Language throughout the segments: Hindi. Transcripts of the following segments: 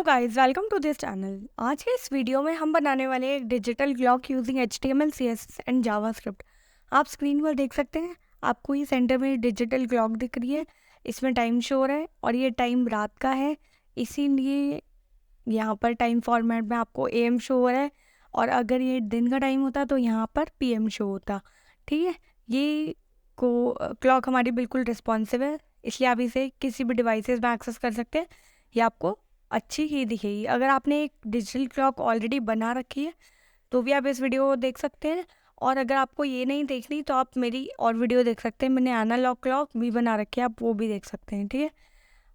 तो guys welcome to this channel. आज के इस वीडियो में हम बनाने वाले हैं एक digital clock using HTML CSS and JavaScript. आप स्क्रीन पर देख सकते हैं, आपको ये सेंटर में डिजिटल क्लॉक दिख रही है। इसमें टाइम शो हो रहा है और ये टाइम रात का है, इसीलिए यहाँ पर टाइम फॉर्मेट में आपको AM शो हो रहा है। और अगर ये दिन का टाइम होता तो यहाँ पर PM शो होता। ठीक है, ये क्लॉक हमारी बिल्कुल रिस्पॉन्सिव है, इसलिए आप इसे किसी भी डिवाइसेस में एक्सेस कर सकते हैं। ये आपको अच्छी ही दिखेगी। अगर आपने एक डिजिटल क्लॉक ऑलरेडी बना रखी है तो भी आप इस वीडियो को देख सकते हैं, और अगर आपको ये नहीं देखनी तो आप मेरी और वीडियो देख सकते हैं। मैंने एनालॉग क्लॉक भी बना रखी है, आप वो भी देख सकते हैं। ठीक है,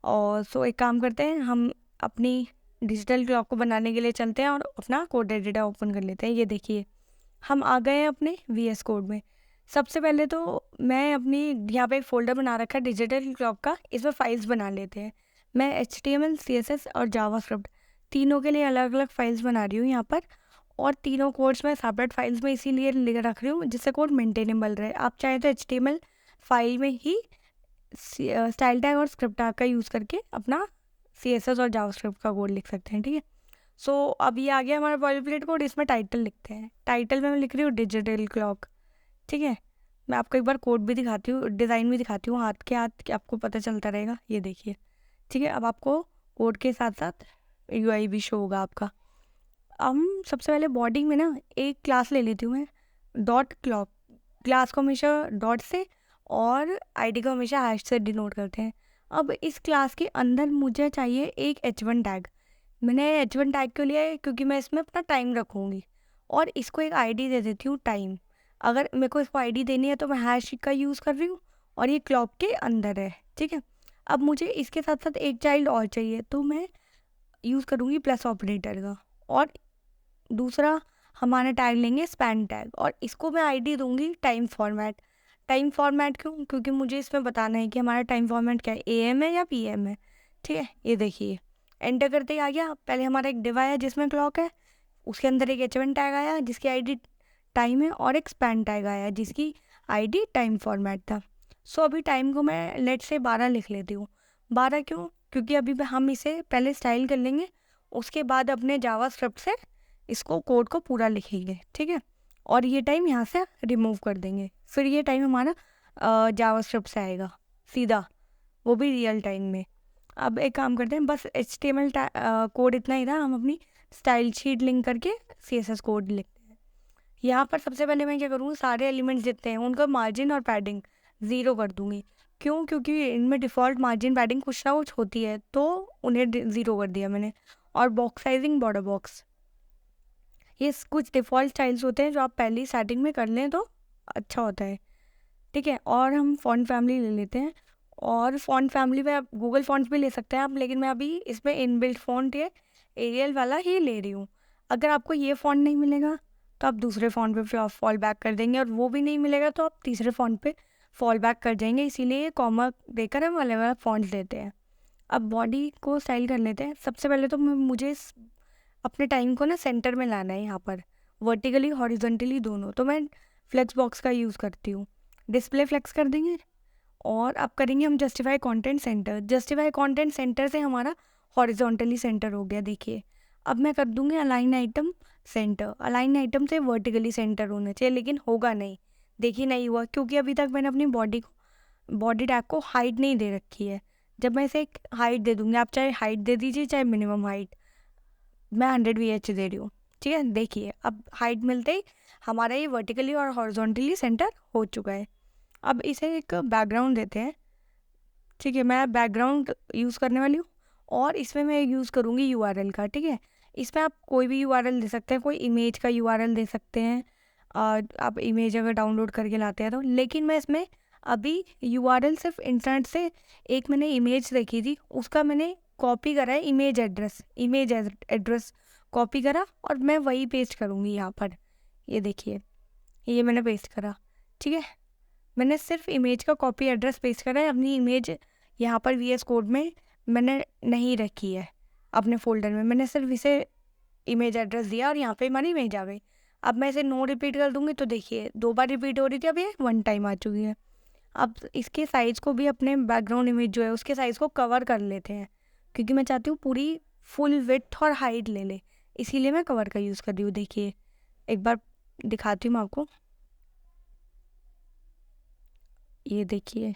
और एक काम करते हैं, हम अपनी डिजिटल क्लॉक को बनाने के लिए चलते हैं और अपना कोड एडिटर ओपन कर लेते हैं। ये देखिए, हम आ गए हैं अपने VS कोड में। सबसे पहले तो मैं अपनी यहाँ पे एक फ़ोल्डर बना रखा है डिजिटल क्लॉक का, इसमें फाइल्स बना लेते हैं। मैं HTML CSS और जावास्क्रिप्ट तीनों के लिए अलग अलग फाइल्स बना रही हूँ यहाँ पर, और तीनों कोड्स मैं सेपरेट फाइल्स में इसीलिए लिख रख रही हूँ जिससे कोड मेंटेनेबल रहे। आप चाहें तो HTML फाइल में ही स्टाइल टैग और स्क्रिप्ट टैग का यूज़ करके अपना CSS और जावास्क्रिप्ट का कोड लिख सकते हैं। ठीक है, अब ये आ गया हमारा बॉयलप्लेट कोड। इसमें टाइटल लिखते हैं। टाइटल में मैं लिख रही हूँ डिजिटल क्लॉक। ठीक है, मैं आपको एक बार कोड भी दिखाती हूँ, डिज़ाइन भी दिखाती हूँ हाथ के हाथ, कि आपको पता चलता रहेगा। ये देखिए, ठीक है, अब आपको कोड के साथ साथ UI भी शो होगा आपका। हम सबसे पहले बॉडी में ना एक क्लास ले लेती हूँ मैं, डॉट क्लॉक। क्लास को हमेशा डॉट से और ID को हमेशा हैश से डिनोट करते हैं। अब इस क्लास के अंदर मुझे चाहिए एक H1 टैग। मैंने H1 टैग क्यों लिया है, क्योंकि मैं इसमें अपना टाइम रखूँगी और इसको एक ID दे देती हूँ टाइम। अगर मेरे को इसको ID देनी है तो मैं हैश का यूज़ कर रही हूँ और ये क्लॉक के अंदर है। ठीक है, अब मुझे इसके साथ साथ एक चाइल्ड और चाहिए, तो मैं यूज़ करूँगी प्लस ऑपरेटर का, और दूसरा हमारा टैग लेंगे स्पैन टैग, और इसको मैं ID दूंगी टाइम फॉर्मेट। टाइम फॉर्मेट क्यों, क्योंकि मुझे इसमें बताना है कि हमारा टाइम फॉर्मेट क्या है, AM है या PM है। ठीक है, ये देखिए, एंटर करते ही आ गया। पहले हमारा एक डिव आया जिसमें क्लॉक है, उसके अंदर एक H1 टैग आया जिसकी ID टाइम है, और एक स्पैन टैग आया जिसकी ID टाइम फॉर्मेट था। अभी टाइम को मैं लेट से 12 लिख लेती हूँ। 12 क्यों, क्योंकि अभी हम इसे पहले स्टाइल कर लेंगे, उसके बाद अपने जावास्क्रिप्ट से इसको कोड को पूरा लिखेंगे। ठीक है, और ये टाइम यहाँ से रिमूव कर देंगे, फिर ये टाइम हमारा जावास्क्रिप्ट से आएगा सीधा, वो भी रियल टाइम में। अब एक काम करते हैं, बस HTML कोड इतना ही था, हम अपनी स्टाइल शीट लिंक करके CSS कोड लिखते हैं। यहाँ पर सबसे पहले मैं क्या करूँगी, सारे एलिमेंट्स जितने हैं उनका मार्जिन और पैडिंग 0 कर दूँगी। क्यों, क्योंकि इनमें डिफ़ॉल्ट मार्जिन पैडिंग कुछ ना कुछ होती है, तो उन्हें 0 कर दिया मैंने। और बॉक्स साइजिंग बॉर्डर बॉक्स, ये कुछ डिफ़ॉल्ट स्टाइल्स होते हैं जो आप पहले ही सेटिंग में कर लें तो अच्छा होता है। ठीक है, और हम फ़ॉन्ट फैमिली ले लेते हैं, और फ़ॉन्ट फैमिली में आप गूगल फ़ॉन्ट्स भी ले सकते हैं आप, लेकिन मैं अभी इसमें इनबिल्ट फ़ॉन्ट ये एरियल वाला ही ले रही हूँ। अगर आपको ये फ़ॉन्ट नहीं मिलेगा तो आप दूसरे फ़ॉन्ट पे फिर फॉल बैक कर देंगे, और वो भी नहीं मिलेगा तो आप तीसरे फ़ॉन्ट पे फॉल बैक कर जाएंगे। इसीलिए ये कॉमा देकर हम अलग अलग फ़ॉन्ट्स देते हैं। अब बॉडी को स्टाइल कर लेते हैं। सबसे पहले तो मुझे अपने टाइम को ना सेंटर में लाना है, यहाँ पर वर्टिकली हॉरिजॉन्टली दोनों, तो मैं फ्लेक्स बॉक्स का यूज़ करती हूँ। डिस्प्ले फ्लेक्स कर देंगे, और अब करेंगे हम justify content centre. Justify content centre से हमारा हॉरिजॉन्टली सेंटर हो गया। देखिए, अब मैं कर दूंगी align item centre. Align item से वर्टिकली सेंटर होना चाहिए, लेकिन होगा नहीं। देखिए, नहीं हुआ, क्योंकि अभी तक मैंने अपनी बॉडी टैग को हाइट नहीं दे रखी है। जब मैं इसे एक हाइट दे दूंगी, आप चाहे हाइट दे दीजिए चाहे मिनिमम हाइट, मैं 100 VH दे रही हूँ। ठीक है, देखिए अब हाइट मिलते ही हमारा ये वर्टिकली और हॉरिजॉन्टली सेंटर हो चुका है। अब इसे एक बैकग्राउंड देते हैं। ठीक है, मैं बैकग्राउंड यूज़ करने वाली हूँ, और इसमें मैं यूज़ करूँगी URL का। ठीक है, इसमें आप कोई भी URL दे सकते हैं, कोई इमेज का URL दे सकते हैं। आप इमेज अगर डाउनलोड करके लाते हैं तो, लेकिन मैं इसमें अभी URL सिर्फ इंटरनेट से एक मैंने इमेज देखी थी, उसका मैंने कॉपी करा है, इमेज एड्रेस कॉपी करा, और मैं वही पेस्ट करूँगी यहाँ पर। ये देखिए, ये मैंने पेस्ट करा। ठीक है, मैंने सिर्फ इमेज का कॉपी एड्रेस पेस्ट करा है। अपनी इमेज यहाँ पर VS कोड में मैंने नहीं रखी है, अपने फोल्डर में मैंने सिर्फ इसे इमेज एड्रेस दिया और यहाँ पे हमारी इमेज आ गई। अब मैं इसे नो रिपीट कर दूँगी तो देखिए 2 बार रिपीट हो रही थी, अब ये 1 टाइम आ चुकी है। अब इसके साइज़ को भी, अपने बैकग्राउंड इमेज जो है उसके साइज़ को कवर कर लेते हैं, क्योंकि मैं चाहती हूँ पूरी फुल विड्थ और हाइट ले ले, इसीलिए मैं कवर का यूज़ कर रही हूँ। देखिए एक बार दिखाती हूँ मैं आपको, ये देखिए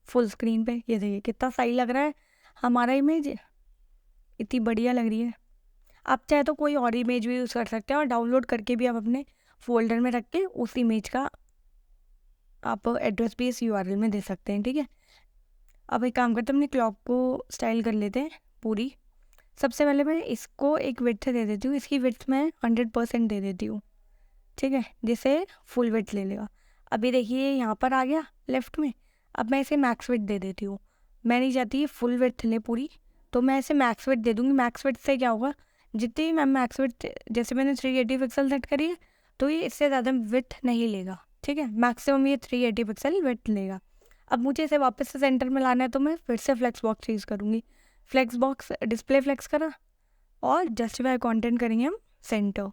फुल स्क्रीन पे, ये देखिए कितना सही लग रहा है हमारा इमेज, इतनी बढ़िया लग रही है। आप चाहे तो कोई और इमेज भी यूज़ कर सकते हैं और डाउनलोड करके भी आप अपने फोल्डर में रख के उस इमेज का आप एड्रेस भी इस यूआरएल में दे सकते हैं, ठीक है। अब एक काम करते हैं, अपने क्लॉक को स्टाइल कर लेते हैं पूरी। सबसे पहले मैं इसको एक विड्थ दे देती हूँ, इसकी विड्थ मैं 100% दे देती हूँ, ठीक है, जिससे फुल विड्थ ले लेगा। अभी देखिए यहाँ पर आ गया लेफ्ट में। अब मैं इसे मैक्स विड्थ दे देती हूँ, मैं नहीं चाहती फुल विड्थ ले पूरी, तो मैं इसे मैक्स विड्थ दे दूँगी। मैक्स विड्थ से क्या होगा, जितनी मैं मैक्स विड्थ, जैसे मैंने 380 पिक्सल सेट करी है तो ये इससे ज़्यादा विड्थ नहीं लेगा, ठीक है, मैक्सिमम ये 380 पिक्सल विड्थ लेगा। अब मुझे इसे वापस से सेंटर में लाना है तो मैं फिर से फ्लेक्स बॉक्स यूज़ करूँगी। फ्लेक्स बॉक्स डिस्प्ले फ्लेक्स करा और जस्टिफाई कंटेंट करेंगे हम सेंटर।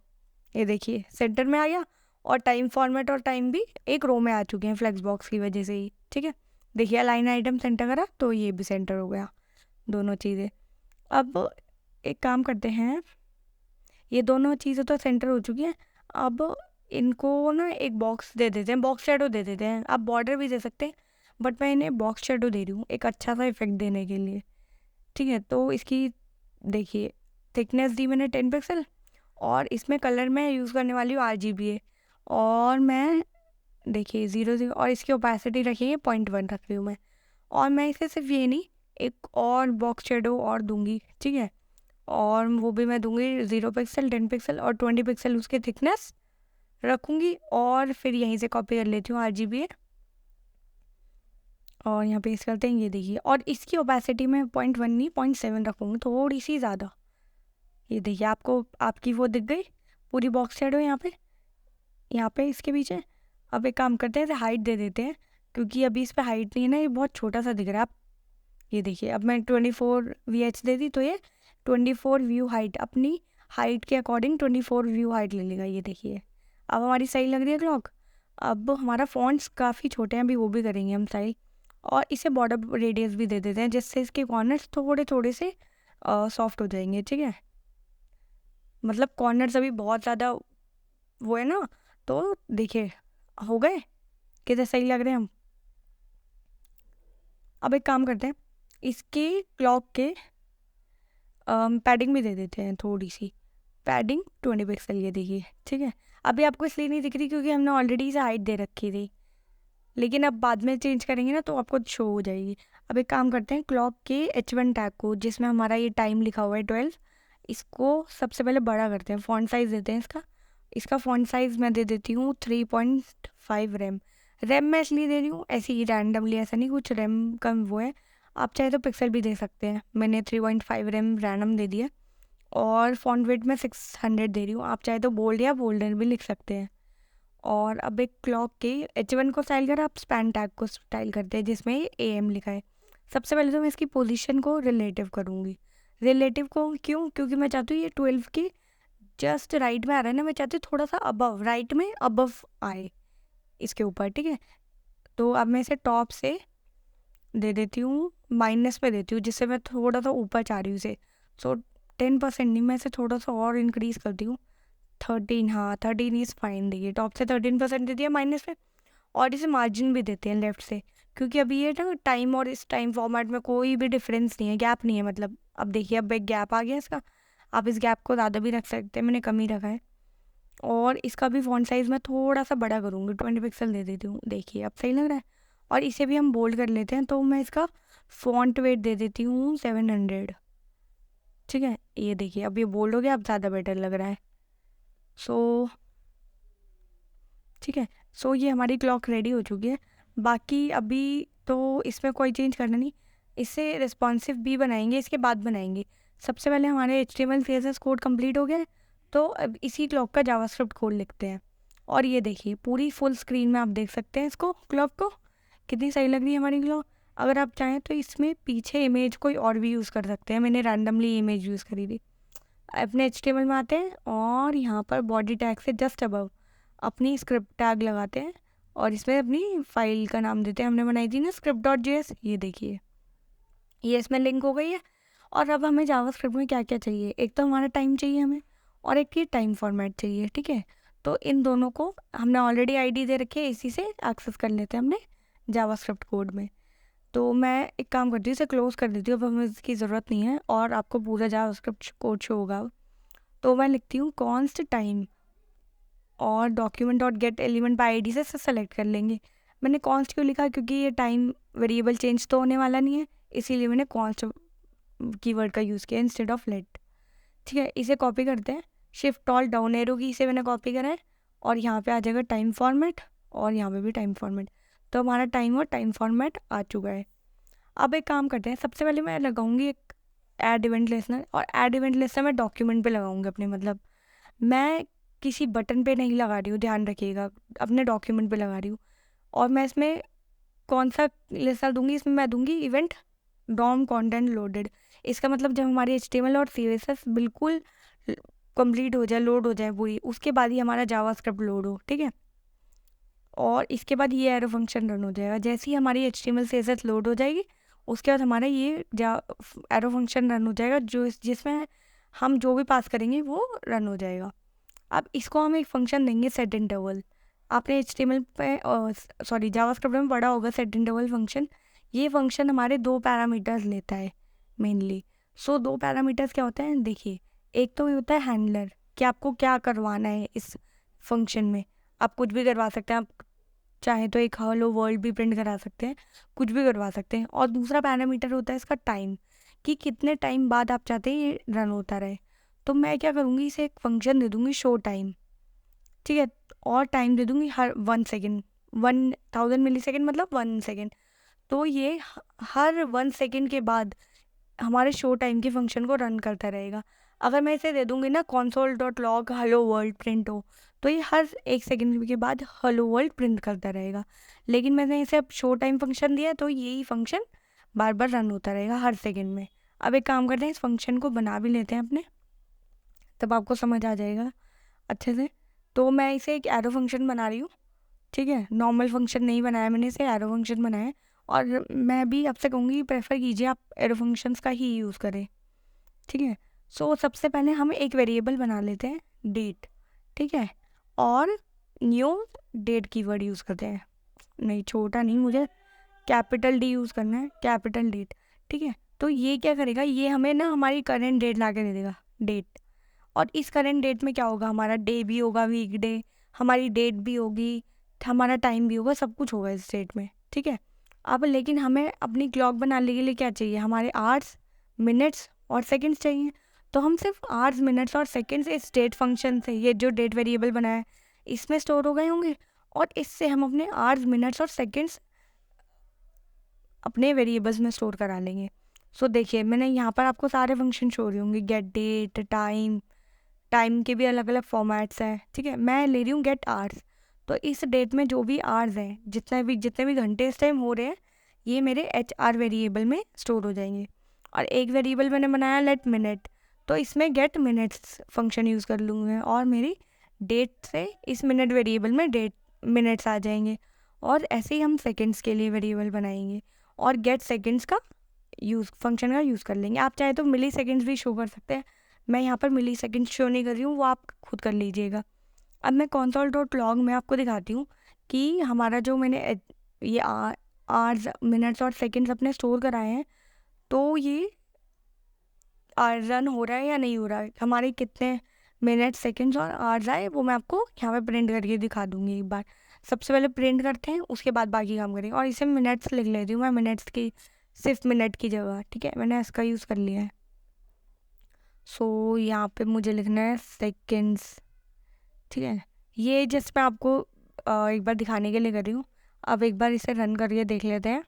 ये देखिए सेंटर में आ गया और टाइम फॉर्मेट और टाइम भी एक रो में आ चुके हैं फ्लेक्स बॉक्स की वजह से ही, ठीक है। देखिए अलाइन आइटम सेंटर करा तो ये भी सेंटर हो गया, दोनों चीज़ें। अब एक काम करते हैं, ये दोनों चीज़ें तो सेंटर हो चुकी हैं, अब इनको ना एक बॉक्स दे देते हैं, बॉक्स शेडो दे देते हैं। आप बॉर्डर भी दे सकते हैं बट मैं इन्हें बॉक्स शेडो दे रही हूँ एक अच्छा सा इफेक्ट देने के लिए, ठीक है। तो इसकी देखिए थिकनेस दी मैंने 10 पिक्सल और इसमें कलर मैं यूज़ करने वाली हूँ RGBA और मैं देखिए 0 और इसकी ओपेसिटी रखी है 0.1 रख रही हूँ मैं। और मैं इसे सिर्फ ये नहीं, एक और बॉक्स शेडो और दूंगी, ठीक है, और वो भी मैं दूंगी 0 पिक्सल, 10 पिक्सल और 20 पिक्सल उसकी थिकनेस रखूँगी। और फिर यहीं से कॉपी कर लेती हूँ RGBA और यहाँ पेस्ट करते हैं, ये देखिए। और इसकी ओपेसिटी में 0.1 नहीं 0.7 रखूँगी, थोड़ी सी ज़्यादा। ये देखिए आपको आपकी वो दिख गई पूरी बॉक्स शेडो यहाँ पे इसके पीछे। अब एक काम करते हैं, इसे हाइट दे देते हैं क्योंकि अभी इस पर हाइट नहीं है ना, ये बहुत छोटा सा दिख रहा है। आप ये देखिए अब मैं 24 VH दे दी तो ये 24 व्यू हाइट, अपनी हाइट के अकॉर्डिंग 24 व्यू हाइट ले लेगा। ये देखिए अब हमारी सही लग रही है क्लॉक। अब हमारा फॉन्ट्स काफ़ी छोटे हैं, अभी वो भी करेंगे हम सही। और इसे बॉर्डर रेडियस भी दे देते हैं जिससे इसके कॉर्नर्स थोड़े थोड़े से सॉफ्ट हो जाएंगे, ठीक है। मतलब कॉर्नर्स अभी बहुत ज़्यादा वो है ना, तो देखिए हो गए कितने सही लग रहे हैं हम। अब एक काम करते हैं, इसके क्लॉक के पैडिंग भी दे देते हैं, थोड़ी सी पैडिंग 20 पिक्सल, ये देखिए, ठीक है। अभी आपको इसलिए नहीं दिख रही क्योंकि हमने ऑलरेडी इसे हाइट दे रखी थी, लेकिन अब बाद में चेंज करेंगे ना तो आपको शो हो जाएगी। अब एक काम करते हैं, क्लॉक के H1 टैग को जिसमें हमारा ये टाइम लिखा हुआ है 12, इसको सबसे पहले बड़ा करते हैं, फॉन्ट साइज़ देते हैं इसका। इसका फॉन्ट साइज़ मैं दे देती हूँ 3.5 रैम। रैम मैं इसलिए दे रही हूँ ऐसे ही रैंडमली, ऐसा नहीं कुछ रैम का वो है, आप चाहे तो पिक्सल भी दे सकते हैं। मैंने 3.5 रैम रैंडम दे दिया और फॉन्ट वेट में 600 दे रही हूँ, आप चाहे तो बोल्ड या बोल्डर भी लिख सकते हैं। और अब एक क्लॉक के H1 को स्टाइल कर, आप स्पैन टैग को स्टाइल करते हैं जिसमें AM लिखा है। सबसे पहले तो मैं इसकी पोजीशन को रिलेटिव करूँगी। रिलेटिव को क्यों, क्योंकि मैं चाहती हूँ ये 12 की जस्ट राइट में आ रहा है ना, मैं चाहती हूँ थोड़ा सा अबव, राइट में अबव आए इसके ऊपर, ठीक है। तो अब मैं इसे टॉप से दे देती हूँ, माइनस पे देती हूँ जिससे मैं थोड़ा सा ऊपर चाह रही हूँ इसे। सो 10% नहीं, मैं इसे थोड़ा सा और इंक्रीज़ करती हूँ, 13, हाँ 13 इज़ फाइन। देखिए टॉप से 13% दे दिया माइनस पे। और इसे मार्जिन भी देते हैं लेफ्ट से, क्योंकि अभी ये ना टाइम और इस टाइम फॉर्मेट में कोई भी डिफरेंस नहीं है, गैप नहीं है मतलब। अब देखिए अब एक गैप आ गया इसका, आप इस गैप को ज़्यादा भी रख सकते हैं, मैंने कम ही रखा है। और इसका भी फॉन्ट साइज़ मैं थोड़ा सा बड़ा करूँगी, 20 पिक्सल दे देती हूँ, देखिए अब सही लग रहा है। और इसे भी हम बोल्ड कर लेते हैं, तो मैं इसका फॉन्ट वेट दे देती हूँ 700, ठीक है। ये देखिए अब ये बोल्ड हो गया, अब ज़्यादा बेटर लग रहा है। सो ठीक है, सो ये हमारी क्लॉक रेडी हो चुकी है। बाकी अभी तो इसमें कोई चेंज करना नहीं, इससे रिस्पॉन्सिव भी बनाएंगे, इसके बाद बनाएंगे। सबसे पहले हमारे HTML CSS कोड कंप्लीट हो गया है, तो अब इसी क्लॉक का जावास्क्रिप्ट कोड लिखते हैं। और ये देखिए पूरी फुल स्क्रीन में आप देख सकते हैं इसको, क्लॉक को कितनी सही लग रही है हमारी क्लॉक। अगर आप चाहें तो इसमें पीछे इमेज कोई और भी यूज़ कर सकते हैं, मैंने रैंडमली इमेज यूज़ करी थी। अपने HTML में आते हैं और यहाँ पर बॉडी टैग से जस्ट अबव अपनी स्क्रिप्ट टैग लगाते हैं और इसमें अपनी फाइल का नाम देते हैं, हमने बनाई थी ना script.js, ये देखिए ये इसमें लिंक हो गई है। और अब हमें जावास्क्रिप्ट में क्या क्या चाहिए, एक तो हमारा टाइम चाहिए हमें, और एक ये टाइम फॉर्मेट चाहिए, ठीक है। तो इन दोनों को हमने ऑलरेडी आईडी दे रखी है, इसी से एक्सेस कर लेते हैं हमने जावास्क्रिप्ट कोड में। तो मैं एक काम करती हूँ, इसे क्लोज कर देती हूँ, अब हमें इसकी ज़रूरत नहीं है और आपको पूरा जावास्क्रिप्ट कोड शो होगा। तो मैं लिखती हूँ कॉन्स्ट टाइम और document dot gate element by I D से सेलेक्ट कर लेंगे। मैंने कॉन्स्ट क्यों लिखा, क्योंकि ये टाइम वेरिएबल चेंज तो होने वाला नहीं है, इसीलिए मैंने कॉन्स्ट कीवर्ड का यूज़ किया इंस्टेड ऑफ लेट। ठीक है, इसे कॉपी करते हैं, शिफ्ट ऑल डाउन एरो की से मैंने कॉपी करा है, और यहाँ पे आ जाएगा टाइम फॉर्मेट, और यहाँ पे भी टाइम फॉर्मेट। तो हमारा टाइम और टाइम फॉर्मेट आ चुका है। अब एक काम करते हैं, सबसे पहले मैं लगाऊंगी एक ऐड इवेंट लिस्नर, और ऐड इवेंट लिस्नर मैं डॉक्यूमेंट पे लगाऊंगी अपने, मतलब मैं किसी बटन पे नहीं लगा रही हूँ, ध्यान रखिएगा, अपने डॉक्यूमेंट पे लगा रही हूँ। और मैं इसमें कौन सा लिस्नर दूंगी, इसमें मैं दूंगी इवेंट डॉम कंटेंट लोडेड। इसका मतलब जब हमारी HTML और CSS बिल्कुल कंप्लीट हो जाए, लोड हो जाए पूरी, उसके बाद ही हमारा जावास्क्रिप्ट लोड हो, ठीक है। और इसके बाद ये एरो फंक्शन रन हो जाएगा। जैसे ही हमारी HTML CSS लोड हो जाएगी, उसके बाद हमारा ये एरो फंक्शन रन हो जाएगा, जो जिसमें हम जो भी पास करेंगे वो रन हो जाएगा। अब इसको हम एक फंक्शन देंगे सेट इंटरवल। आपने HTML पे सॉरी जावास्क्रिप्ट में पढ़ा होगा सेट इंटरवल फंक्शन। ये फंक्शन हमारे 2 पैरामीटर्स लेता है मेनली। सो 2 पैरामीटर्स क्या होते हैं, देखिए, एक तो ये होता है हैंडलर, कि आपको क्या करवाना है इस फंक्शन में। आप कुछ भी करवा सकते हैं, आप चाहे तो एक हेलो वर्ल्ड भी प्रिंट करा सकते हैं, कुछ भी करवा सकते हैं। और दूसरा पैरामीटर होता है इसका टाइम, कि कितने टाइम बाद आप चाहते हैं ये रन होता रहे। तो मैं क्या करूँगी, इसे एक फंक्शन दे दूँगी शो टाइम, ठीक है, और टाइम दे दूँगी हर 1 सेकेंड, 1000 मिली सेकेंड मतलब 1 सेकेंड। तो ये हर 1 सेकेंड के बाद हमारे शो टाइम के फंक्शन को रन करता रहेगा। अगर मैं इसे दे दूँगी ना console dot log hello world print हो, तो ये हर 1 सेकेंड के बाद हेलो वर्ल्ड प्रिंट करता रहेगा। लेकिन मैंने इसे अब शो टाइम फंक्शन दिया है, तो यही फंक्शन बार बार रन होता रहेगा हर सेकेंड में। अब एक काम करते हैं, इस फंक्शन को बना भी लेते हैं अपने, तब आपको समझ आ जाएगा अच्छे से। तो मैं इसे एक एरो फंक्शन बना रही हूँ, ठीक है, नॉर्मल फंक्शन नहीं बनाया मैंने, इसे एरो फंक्शन बनाया है। और मैं भी आपसे कहूँगी प्रेफर कीजिए आप एरो फंक्शंस का ही यूज़ करें, ठीक है। सो सबसे पहले हम एक वेरिएबल बना लेते हैं डेट, ठीक है, और न्यू डेट कीवर्ड यूज़ करते हैं। नहीं, छोटा नहीं, मुझे कैपिटल D यूज़ करना है, कैपिटल डेट, ठीक है। तो ये क्या करेगा, ये हमें ना हमारी करेंट डेट ला के दे देगा, डेट। और इस करेंट डेट में क्या होगा, हमारा डे भी होगा, वीक डे, हमारी डेट भी होगी, हमारा टाइम भी होगा, सब कुछ होगा इस डेट में, ठीक है। अब लेकिन हमें अपनी क्लॉक बनाने के लिए क्या चाहिए, हमारे आवर्स, मिनट्स और सेकंड्स चाहिए। तो हम सिर्फ आवर्स, मिनट्स और सेकंड्स इस डेट फंक्शन से, ये जो डेट वेरिएबल बनाया है, इसमें स्टोर हो गए होंगे, और इससे हम अपने आवर्स, मिनट्स और सेकंड्स अपने वेरिएबल्स में स्टोर करा लेंगे। सो देखिए, मैंने यहाँ पर आपको सारे फंक्शन शो रही होंगे, गेट डेट, टाइम, टाइम के भी अलग अलग फॉर्मेट्स हैं, ठीक है। मैं ले रही हूँ गेट आवर्स, तो इस डेट में जो भी आवर्स हैं, जितने भी घंटे इस टाइम हो रहे हैं, ये मेरे HR वेरिएबल में स्टोर हो जाएंगे। और एक वेरिएबल मैंने बनाया लेट मिनट, तो इसमें गेट मिनट्स फंक्शन यूज़ कर लूँगी, और मेरी डेट से इस मिनट वेरिएबल में डेट मिनट्स आ जाएंगे। और ऐसे ही हम सेकेंड्स के लिए वेरिएबल बनाएंगे, और गेट सेकेंड्स का फंक्शन का यूज़ कर लेंगे। आप चाहे तो मिली सेकेंड्स भी शो कर सकते हैं, मैं यहाँ पर मिली सेकेंड शो नहीं कर रही हूँ, वो आप खुद कर लीजिएगा। अब मैं console डॉट लॉग में आपको दिखाती हूँ कि हमारा जो मैंने ये आवर्स, मिनट्स और सेकंड्स अपने स्टोर कराए हैं, तो ये रन हो रहा है या नहीं हो रहा है, हमारे कितने मिनट्स, सेकंड्स और आवर्स आए, वो मैं आपको यहाँ पे प्रिंट करके दिखा दूँगी एक बार। सबसे पहले प्रिंट करते हैं, उसके बाद बाकी काम करेंगे। और इसे मिनट्स लिख लेती हूँ मैं, मिनट्स की सिर्फ मिनट की जगह, ठीक है, मैंने इसका यूज़ कर लिया है। सो यहाँ पे मुझे लिखना है सेकेंड्स, ठीक है। ये जस्ट मैं आपको एक बार दिखाने के लिए कर रही हूँ। अब एक बार इसे रन करके देख लेते हैं।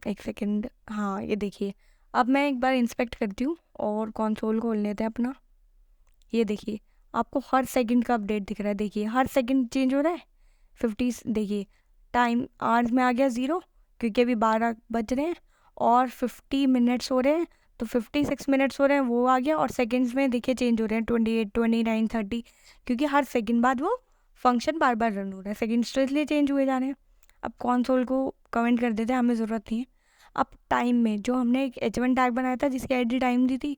एक सेकेंड, हाँ ये देखिए, अब मैं एक बार इंस्पेक्ट करती हूँ और कंसोल खोल लेते हैं अपना। ये देखिए, आपको हर सेकंड का अपडेट दिख रहा है, देखिए हर सेकंड चेंज हो रहा है। 50, देखिए टाइम आवर्स में आ गया 0, क्योंकि अभी 12 बज रहे हैं, और 50 मिनट्स हो रहे हैं, तो 56 मिनट्स हो रहे हैं, वो आ गया। और सेकंड्स में देखिए चेंज हो रहे हैं, 28, 29, 30, क्योंकि हर सेकंड बाद वो फंक्शन बार बार रन हो रहा है, सेकंड्स तो इसलिए चेंज हुए जा रहे हैं। अब कंसोल को कमेंट कर देते हैं, हमें ज़रूरत नहीं है। अब टाइम में जो हमने एक H1 टैग बनाया था जिसकी आईडी टाइम दी थी,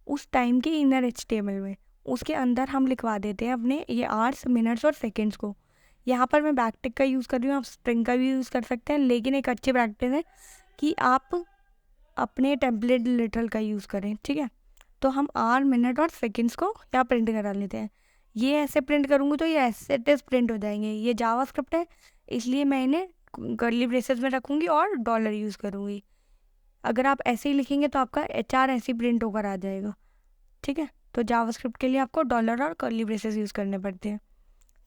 उस टाइम के इनर HTML में उसके अंदर हम लिखवा देते हैं अपने ये आवर्स, मिनट्स और सेकेंड्स को। यहाँ पर मैं बैकटिक का यूज़ कर रही हूँ, आप स्ट्रिंग का भी यूज़ कर सकते हैं, लेकिन एक अच्छी प्रैक्टिस है कि आप अपने टेम्पलेट लिटरल का यूज़ करें, ठीक है। तो हम आवर, मिनट और सेकेंड्स को यहाँ प्रिंट करा लेते हैं। ये ऐसे प्रिंट करूँगी तो ये ऐसे टेस्ट प्रिंट हो जाएंगे। ये जावास्क्रिप्ट है, इसलिए मैं इन्हें कर्ली ब्रेसेस में रखूँगी और डॉलर यूज़ करूँगी। अगर आप ऐसे ही लिखेंगे तो आपका HR ऐसे ही प्रिंट होकर आ जाएगा, ठीक है। तो जावास्क्रिप्ट के लिए आपको डॉलर और कर्ली ब्रेसेस यूज़ करने पड़ते हैं।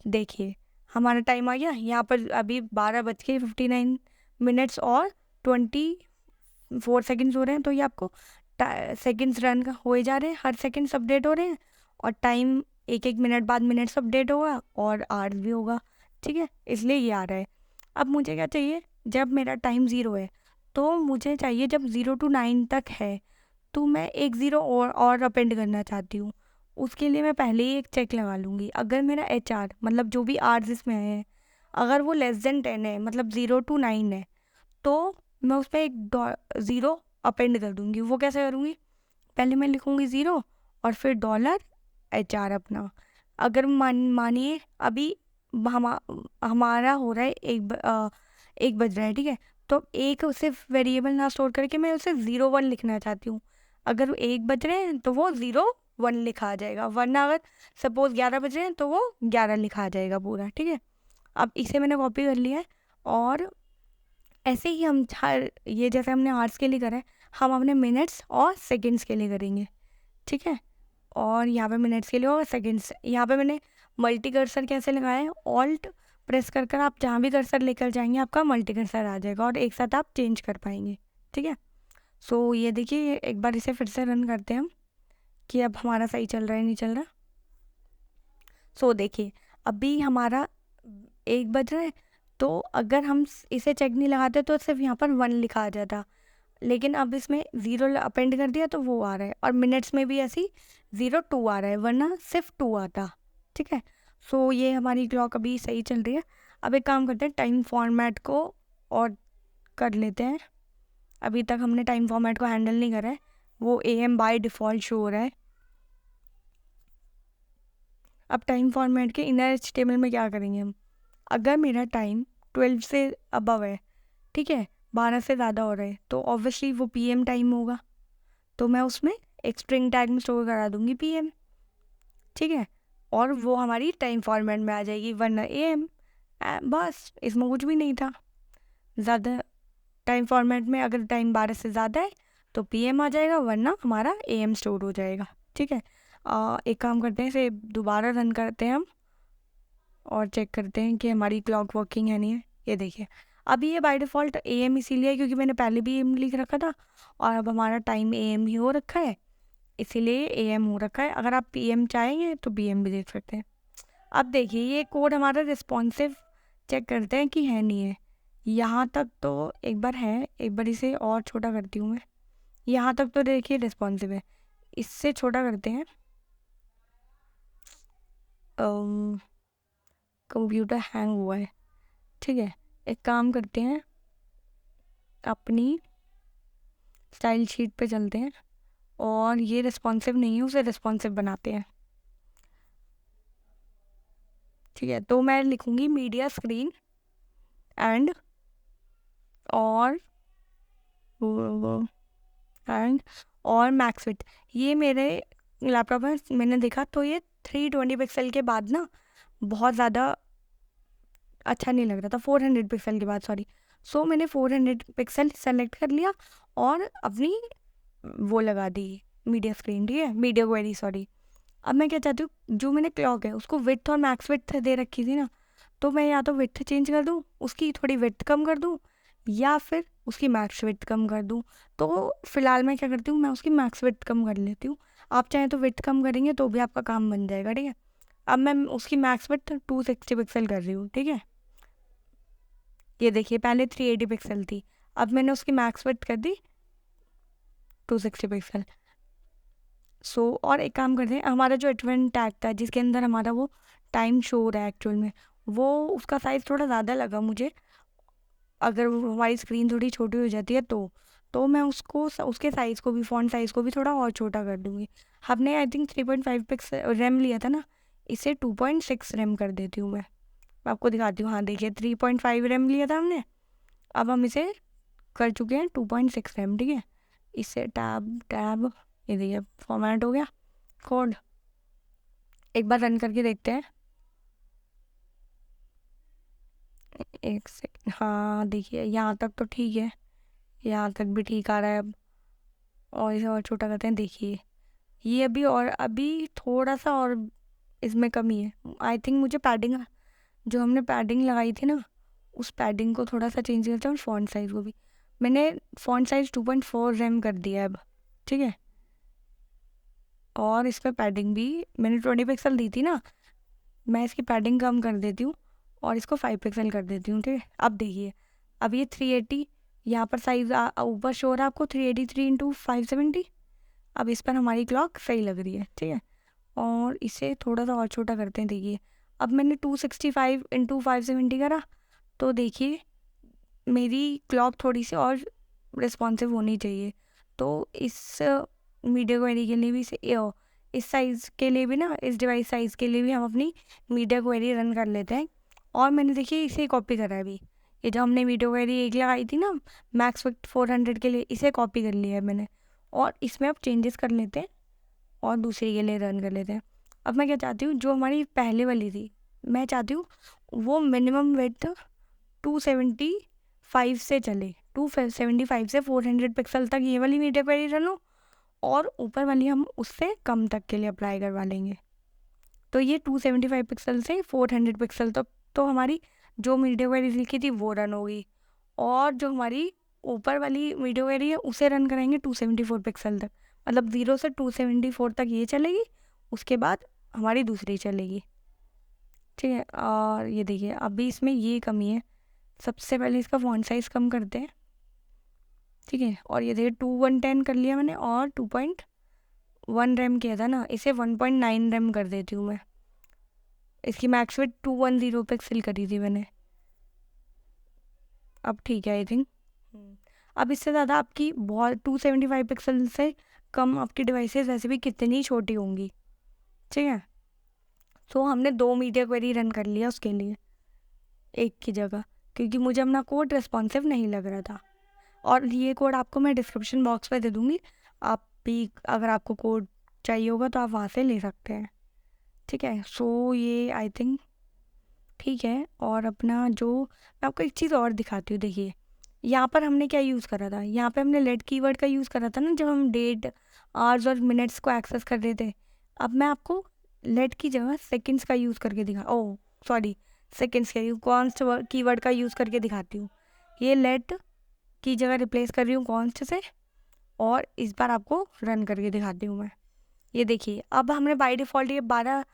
देखिए हमारा टाइम आ गया, यहाँ पर अभी 12:59 और 24 सेकेंड्स हो रहे हैं। तो ये आपको सेकेंड्स रन हो ही जा रहे हैं, हर सेकेंड्स अपडेट हो रहे हैं और टाइम एक एक मिनट बाद मिनट्स अपडेट होगा और आवर्स भी होगा, ठीक है। इसलिए ये आ रहा है। अब मुझे क्या चाहिए, जब मेरा टाइम 0 है तो मुझे चाहिए जब 0 to 9 तक है तो मैं एक 0 और अपेंड करना चाहती हूँ। उसके लिए मैं पहले ही एक चेक लगा लूँगी। अगर मेरा HR मतलब जो भी आवर्स इसमें है, अगर वो लेस देन 10 है, मतलब 0 to 9 है, तो मैं उस पर एक 0 अपेंड कर दूँगी। वो कैसे करूँगी, पहले मैं लिखूँगी 0 और फिर डॉलर HR अपना। अगर मानिए अभी हमारा हो रहा है 1 बज रहा है, ठीक है। तो एक सिर्फ वेरिएबल ना स्टोर करके मैं उसे 0 1 लिखना चाहती हूँ। अगर 1 बज रहे हैं तो वो 0 1 लिखा आ जाएगा, वरना अगर सपोज 11 बज रहे हैं तो वो 11 लिखा आ जाएगा पूरा, ठीक है। अब इसे मैंने कॉपी कर लिया है और ऐसे ही हम हर ये जैसे हमने आवर्स के लिए करा है, हम अपने मिनट्स और सेकंड्स के लिए करेंगे, ठीक है। और यहाँ पे मिनट्स के लिए और सेकंड्स, यहाँ पे मैंने मल्टी कर्सर कैसे लगाया है, ऑल्ट प्रेस कर कर आप जहाँ भी कर्सर लेकर जाएंगे आपका मल्टी कर्सर आ जाएगा और एक साथ आप चेंज कर पाएंगे, ठीक है। सो ये देखिए, एक बार इसे फिर से रन करते हैं हम कि अब हमारा सही चल रहा है नहीं चल रहा। सो देखिए अभी हमारा 1 बज रहा है, तो अगर हम इसे चेक नहीं लगाते तो सिर्फ यहाँ पर 1 लिखा आ जाता, लेकिन अब इसमें 0 अपेंड कर दिया तो वो आ रहा है। और मिनट्स में भी ऐसी 0 2 आ रहा है, वरना सिर्फ 2 आता, ठीक है। सो ये हमारी क्लॉक अभी सही चल रही है। अब एक काम करते हैं, टाइम फॉर्मेट को और कर लेते हैं। अभी तक हमने टाइम फॉर्मेट को हैंडल नहीं करा है, वो AM बाय डिफ़ॉल्ट शो हो रहा है। अब टाइम फॉर्मेट के इनर HTML में क्या करेंगे हम, अगर मेरा टाइम 12 से अबव है, ठीक है, 12 से ज़्यादा हो रहा है, तो ऑब्वियसली वो PM टाइम होगा। तो मैं उसमें एक स्ट्रिंग टैग में स्टोर करा दूंगी PM, ठीक है, और वो हमारी टाइम फॉर्मेट में आ जाएगी, वरना AM। बस इसमें कुछ भी नहीं था ज़्यादा। टाइम फॉर्मेट में अगर टाइम 12 से ज़्यादा है तो PM आ जाएगा, वरना हमारा AM स्टोर हो जाएगा, ठीक है। एक काम करते हैं, इसे दोबारा रन करते हैं हम और चेक करते हैं कि हमारी क्लॉक वर्किंग है नहीं है। ये देखिए अभी ये बाय डिफ़ॉल्ट AM इसीलिए है क्योंकि मैंने पहले भी AM लिख रखा था और अब हमारा टाइम AM ही हो रखा है, इसीलिए AM हो रखा है। अगर आप PM चाहेंगे तो PM भी देख सकते हैं। अब देखिए ये कोड हमारा रिस्पॉन्सिव चेक करते हैं कि है नहीं है। यहाँ तक तो एक बार है, एक बार इसे और छोटा करती हूँ मैं। यहाँ तक तो देखिए रिस्पॉन्सिव है, इससे छोटा करते हैं। कंप्यूटर हैंग हुआ है, ठीक है। एक काम करते हैं, अपनी स्टाइल शीट पे चलते हैं और ये रिस्पॉन्सिव नहीं है उसे रिस्पॉन्सिव बनाते हैं, ठीक है। तो मैं लिखूँगी मीडिया स्क्रीन एंड और मैक्स विड्थ। ये मेरे लैपटॉप में मैंने देखा तो ये 320 पिक्सल के बाद ना बहुत ज़्यादा अच्छा नहीं लग रहा था, 400 पिक्सल के बाद, सॉरी। सो मैंने 400 पिक्सल सेलेक्ट कर लिया और अपनी वो लगा दी मीडिया स्क्रीन, ठीक है, मीडिया क्वेरी, सॉरी। अब मैं क्या चाहती हूँ, जो मैंने क्लॉक है उसको विड्थ और मैक्स विड्थ दे रखी थी ना, तो मैं या तो विड्थ चेंज कर दूँ, उसकी थोड़ी विड्थ कम कर दूँ, या फिर उसकी मैक्स विड्थ कम कर दूँ। तो फिलहाल मैं क्या करती हूँ, मैं उसकी मैक्स विड्थ कम कर लेती हूँ। आप चाहें तो विड्थ कम करेंगे तो भी आपका काम बन जाएगा, ठीक है। अब मैं उसकी मैक्स विड्थ 260 पिक्सल कर रही हूँ, ठीक है। ये देखिए पहले 380 पिक्सल थी, अब मैंने उसकी मैक्स विड्थ कर दी 260 पिक्सल। सो और एक काम करते हैं, हमारा जो H1 टैग था जिसके अंदर हमारा वो टाइम शो हो रहा है एक्चुअल में, वो उसका साइज़ थोड़ा ज़्यादा लगा मुझे। अगर वो हमारी स्क्रीन थोड़ी छोटी हो जाती है तो मैं उसके साइज़ को भी, फ़ॉन्ट साइज़ को भी थोड़ा और छोटा कर दूँगी। हमने आई थिंक 3.5 पिक्सल रैम लिया था ना, इसे 2.6 रैम कर देती हूँ मैं आपको दिखाती हूँ। हाँ देखिए 3.5 रैम लिया था हमने, अब हम इसे कर चुके हैं 2.6 रैम, ठीक है। इससे टैब ये देखिए फॉर्मेट हो गया कोड। एक बार रन करके देखते हैं। एक सेकंड, हाँ देखिए यहाँ तक तो ठीक है, यहाँ तक भी ठीक आ रहा है अब। और इसे और छोटा करते हैं, देखिए ये अभी थोड़ा सा और इसमें कमी है। आई थिंक मुझे पैडिंग, जो हमने पैडिंग लगाई थी ना, उस पैडिंग को थोड़ा सा चेंज करते हैं। और फ़ॉन्ट साइज़ को भी मैंने फ़ॉन्ट साइज़ 2.4 रैम कर दिया है अब, ठीक है। और इस पर पैडिंग भी मैंने 20 पिक्सल दी थी ना, मैं इसकी पैडिंग कम कर देती हूँ और इसको 5 पिक्सल कर देती हूँ, ठीक है। अब देखिए अब ये 380 यहाँ पर साइज ऊपर शो हो रहा है आपको 383x570। अब इस पर हमारी क्लॉक सही लग रही है, ठीक है। और इसे थोड़ा सा और छोटा करते हैं। देखिए अब मैंने 265x570 करा, तो देखिए मेरी क्लॉक थोड़ी सी और रिस्पॉन्सिव होनी चाहिए। तो इस मीडिया क्वेरी के लिए भी इस साइज़ के लिए भी ना, इस डिवाइस साइज़ के लिए भी हम अपनी मीडिया क्वेरी रन कर लेते हैं। और मैंने देखिए इसे कॉपी करा है अभी, ये जो हमने मीडिया क्वेरी एक लगाई थी ना मैक्सफिट 400 के लिए, इसे कॉपी कर लिया है मैंने। और इसमें अब चेंजेस कर लेते हैं और दूसरी के लिए रन कर लेते हैं। अब मैं क्या चाहती हूँ, जो हमारी पहले वाली थी, मैं चाहती हूँ वो मिनिमम विड्थ 275 से चले, 275 से 400 पिक्सल तक ये वाली मीडिया क्वेरी रन हो, और ऊपर वाली हम उससे कम तक के लिए अप्लाई करवा लेंगे। तो ये 275 पिक्सल से 400 पिक्सल तक तो हमारी जो मीडिया क्वेरी लिखी थी वो रन होगी। और जो हमारी ऊपर वाली मीडिया क्वेरी है उसे रन करेंगे 274 पिक्सल तक, मतलब 0 से 274 तक ये चलेगी, उसके बाद हमारी दूसरी चलेगी, ठीक है। और ये देखिए अभी इसमें ये कमी है, सबसे पहले इसका फॉन्ट साइज़ कम करते हैं, ठीक है। और ये देखिए 2110 कर लिया मैंने, और 2.1 रैम किया था ना, इसे 1.9 रैम कर देती हूँ मैं। इसकी मैक्स विड्थ 210 पिक्सल करी थी मैंने, अब ठीक है आई थिंक। अब इससे ज़्यादा आपकी बहुत 275 पिक्सल से कम आपकी डिवाइसेस वैसे भी कितनी छोटी होंगी, ठीक है। तो हमने 2 मीडिया क्वेरी रन कर लिया उसके लिए एक की जगह, क्योंकि मुझे अपना कोड रिस्पॉन्सिव नहीं लग रहा था। और ये कोड आपको मैं डिस्क्रिप्शन बॉक्स पे दे दूँगी, आप भी अगर आपको कोड चाहिए होगा तो आप वहाँ से ले सकते हैं, ठीक है। सो ये आई थिंक ठीक है। और अपना जो, मैं आपको एक चीज़ और दिखाती हूँ, देखिए यहाँ पर हमने क्या यूज़ करा था, यहाँ पे हमने लेट कीवर्ड का यूज़ करा था ना, जब हम डेट आवर्स और मिनट्स को एक्सेस कर रहे थे। अब मैं आपको लेट की जगह सेकंड्स का यूज़ करके सेकंड्स के कॉन्स्ट कीवर्ड का यूज़ करके दिखाती हूँ। ये लेट की जगह रिप्लेस कर रही हूँ कॉन्स्ट से, और इस बार आपको रन करके दिखाती हूँ मैं। ये देखिए अब हमने बाय डिफ़ॉल्ट ये 12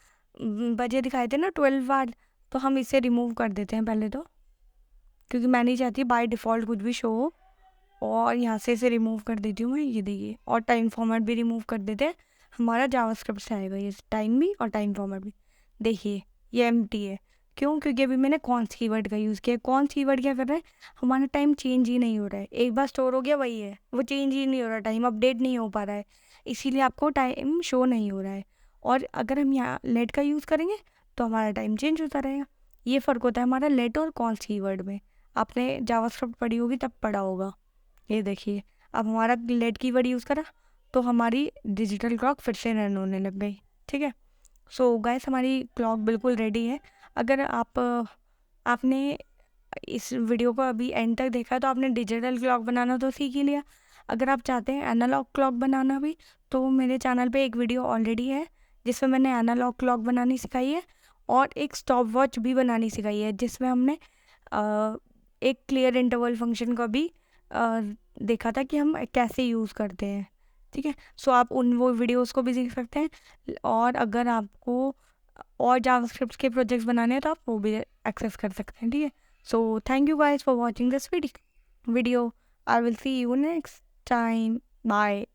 बजे दिखाए थे ना 12 बार, तो हम इसे रिमूव कर देते हैं पहले तो, क्योंकि मैं नहीं चाहती बाय डिफ़ॉल्ट कुछ भी शो हो। और यहाँ से इसे रिमूव कर देती हूँ मैं, ये देखिए। और टाइम फॉर्मेट भी रिमूव कर देते हैं, हमारा जावास्क्रिप्ट से आएगा ये टाइम भी और टाइम फॉर्मेट भी। देखिए ये एम्प्टी है, क्यों? क्योंकि अभी मैंने कॉन्स्ट कीवर्ड का यूज़ किया। कॉन्स्ट कीवर्ड क्या कर रहा है, हमारा टाइम चेंज ही नहीं हो रहा है, एक बार स्टोर हो गया वही है, वो चेंज ही नहीं हो रहा, टाइम अपडेट नहीं हो पा रहा है, इसीलिए आपको टाइम शो नहीं हो रहा है। और अगर हम यहाँ लेट का यूज़ करेंगे तो हमारा टाइम चेंज होता रहेगा। ये फ़र्क होता है हमारा लेट और कॉन्स्ट कीवर्ड में, आपने जावास्क्रिप्ट पढ़ी होगी तब पढ़ा होगा। ये देखिए अब हमारा लेट कीवर्ड यूज़ करा तो हमारी डिजिटल क्लॉक फिर से रन होने लग गई, ठीक है। सो गाइस हमारी क्लॉक बिल्कुल रेडी है। अगर आपने इस वीडियो को अभी एंड तक देखा तो आपने डिजिटल क्लॉक बनाना तो सीख ही लिया। अगर आप चाहते हैं एनालॉग क्लॉक बनाना भी, तो मेरे चैनल पे एक वीडियो ऑलरेडी है जिसमें मैंने एनालॉग क्लॉक बनानी सिखाई है, और एक स्टॉप वॉच भी बनानी सिखाई है जिसमें हमने एक क्लियर इंटरवल फंक्शन का भी देखा था कि हम कैसे यूज़ करते हैं, ठीक है। सो आप वो वीडियोस को भी देख सकते हैं। और अगर आपको और जावास्क्रिप्ट के प्रोजेक्ट्स बनाने हैं तो आप वो भी एक्सेस कर सकते हैं, ठीक है। So thank you guys for watching this video. I will see you next time, bye.